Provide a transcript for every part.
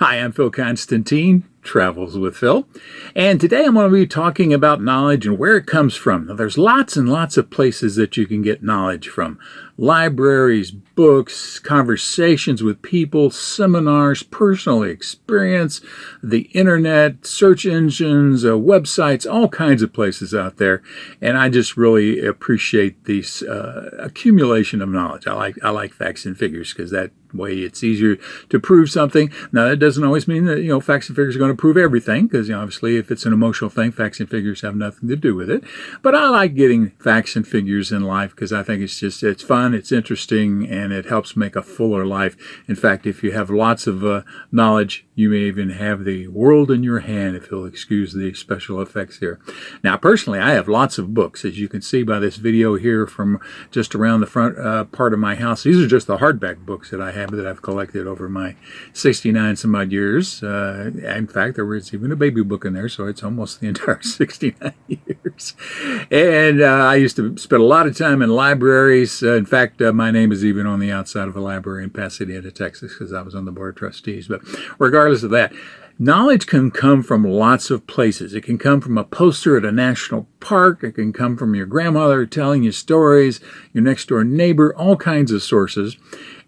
Hi, I'm 𝗏𝗃 Travels with Phil, and today I'm going to be talking about knowledge and where it comes from. Now, there's lots and lots of places that you can get knowledge from. Libraries, books, conversations with people, seminars, personal experience, the internet, search engines, websites, all kinds of places out there. And I just really appreciate this accumulation of knowledge. I like facts and figures because that way it's easier to prove something. Now, that doesn't always mean that, facts and figures are going to prove everything, because, obviously, if it's an emotional thing, facts and figures have nothing to do with it. But I like getting facts and figures in life because I think it's fun, it's interesting, and it helps make a fuller life. In fact, if you have lots of knowledge, you may even have the world in your hand, if you'll excuse the special effects here. Now, personally, I have lots of books, as you can see by this video here from just around the front part of my house. These are just the hardback books that I have that I've collected over my 69 some odd years. In fact, there was even a baby book in there, so it's almost the entire 69 years. And I used to spend a lot of time in libraries. In fact, my name is even on the outside of a library in Pasadena, Texas, because I was on the board of trustees. But regardless of that, knowledge can come from lots of places. It can come from a poster at a national park. It can come from your grandmother telling you stories, your next door neighbor, all kinds of sources.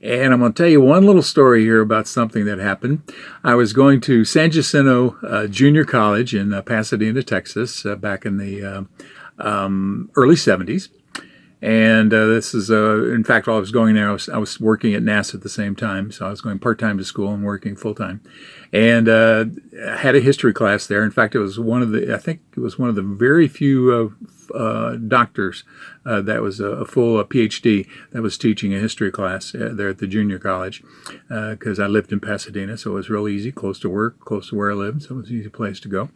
And I'm going to tell you one little story here about something that happened. I was going to San Jacinto Junior College in Pasadena, Texas, back in the early 70s. And this is, in fact, while I was going there, I was working at NASA at the same time. So I was going part-time to school and working full-time. And I had a history class there. In fact, it was I think it was one of the very few doctors that was a full PhD that was teaching a history class there at the junior college, because I lived in Pasadena, so it was real easy, close to work, close to where I lived, so it was an easy place to go.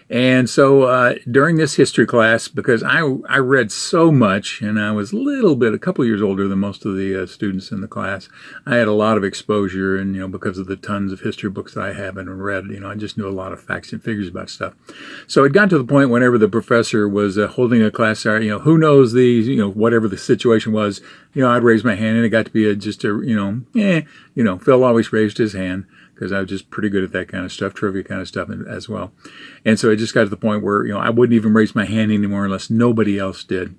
And so during this history class, because I read so much, and I was a couple years older than most of the students in the class, I had a lot of exposure, and because of the tons of history books that I have and read, I just knew a lot of facts and figures about stuff. So it got to the point whenever the professor was holding a class, who knows these, whatever the situation was, I'd raise my hand, and it got to be Phil always raised his hand, because I was just pretty good at that kind of stuff, trivia kind of stuff as well. And so it just got to the point where, I wouldn't even raise my hand anymore unless nobody else did.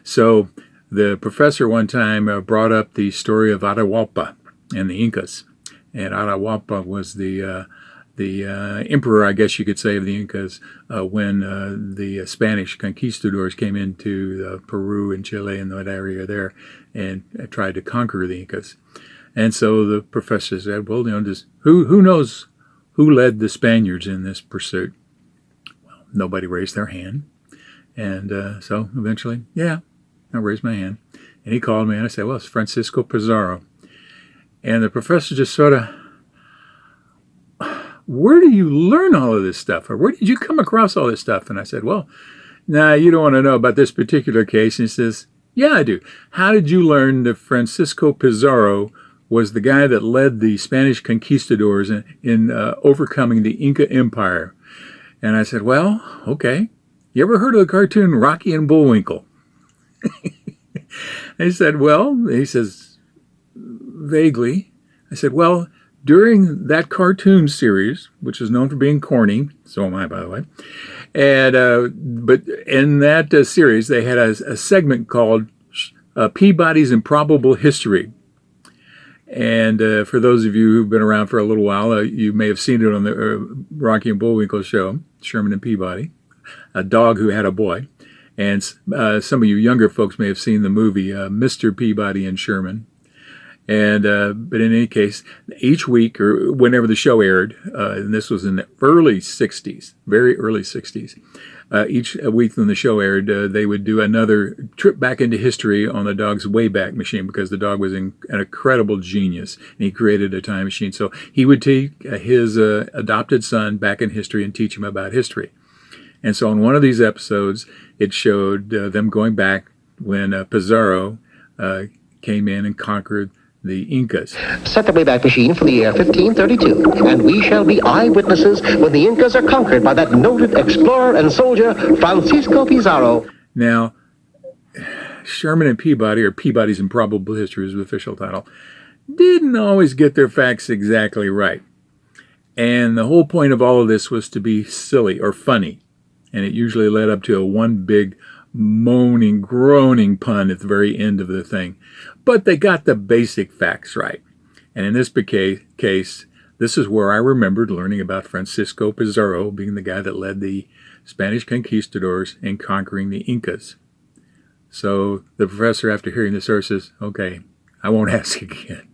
So the professor one time brought up the story of Atahualpa and the Incas. And Atahualpa was the emperor, I guess you could say, of the Incas when the Spanish conquistadors came into Peru and Chile and that area there and tried to conquer the Incas. And so the professor said, well, just who knows who led the Spaniards in this pursuit? Well, nobody raised their hand. And so eventually, I raised my hand. And he called me, and I said, well, it's Francisco Pizarro. And the professor just sort of, where do you learn all of this stuff? Or where did you come across all this stuff? And I said, well, nah, you don't want to know about this particular case. And he says, yeah, I do. How did you learn that Francisco Pizarro was the guy that led the Spanish conquistadors in overcoming the Inca Empire? And I said, well, okay. You ever heard of the cartoon Rocky and Bullwinkle? And he said, well, he says, vaguely. I said, well, during that cartoon series, which is known for being corny, so am I, by the way, and but in that series, they had a segment called Peabody's Improbable History. And for those of you who've been around for a little while, you may have seen it on the Rocky and Bullwinkle Show, Sherman and Peabody, a dog who had a boy. And some of you younger folks may have seen the movie Mr. Peabody and Sherman. And but in any case, each week or whenever the show aired, and this was in the early 60s, very early 60s, each week when the show aired, they would do another trip back into history on the dog's Wayback Machine, because the dog was an incredible genius, and he created a time machine. So he would take his adopted son back in history and teach him about history. And so in one of these episodes, it showed them going back when Pizarro came in and conquered the Incas. Set the Wayback Machine for the year 1532, and we shall be eyewitnesses when the Incas are conquered by that noted explorer and soldier, Francisco Pizarro. Now, Sherman and Peabody, or Peabody's Improbable History is the official title, didn't always get their facts exactly right. And the whole point of all of this was to be silly or funny. And it usually led up to a one big moaning, groaning pun at the very end of the thing. But they got the basic facts right. And in this case, this is where I remembered learning about Francisco Pizarro being the guy that led the Spanish conquistadors in conquering the Incas. So the professor, after hearing the story, says, okay, I won't ask again.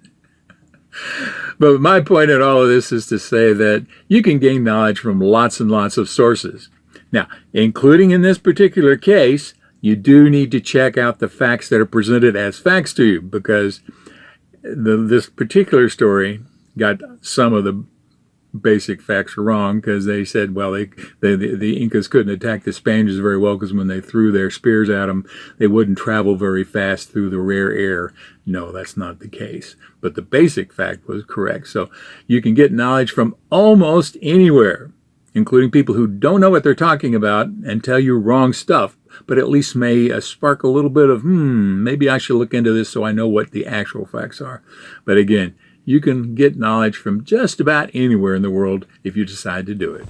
But my point in all of this is to say that you can gain knowledge from lots and lots of sources. Now, including in this particular case, you do need to check out the facts that are presented as facts to you, because this particular story got some of the basic facts wrong, because they said, well, the Incas couldn't attack the Spaniards very well because when they threw their spears at them, they wouldn't travel very fast through the rare air. No, that's not the case. But the basic fact was correct. So you can get knowledge from almost anywhere, including people who don't know what they're talking about and tell you wrong stuff, but at least may spark a little bit of, maybe I should look into this so I know what the actual facts are. But again, you can get knowledge from just about anywhere in the world if you decide to do it.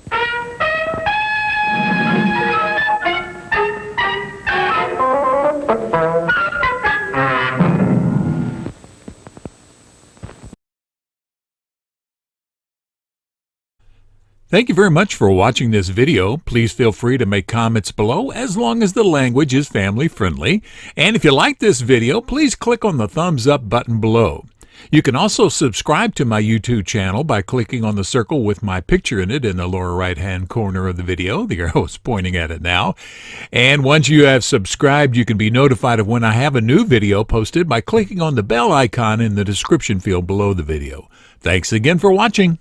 Thank you very much for watching this video. Please feel free to make comments below as long as the language is family friendly. And if you like this video, please click on the thumbs up button below. You can also subscribe to my YouTube channel by clicking on the circle with my picture in it in the lower right-hand corner of the video. The arrow is pointing at it now. And once you have subscribed, you can be notified of when I have a new video posted by clicking on the bell icon in the description field below the video. Thanks again for watching.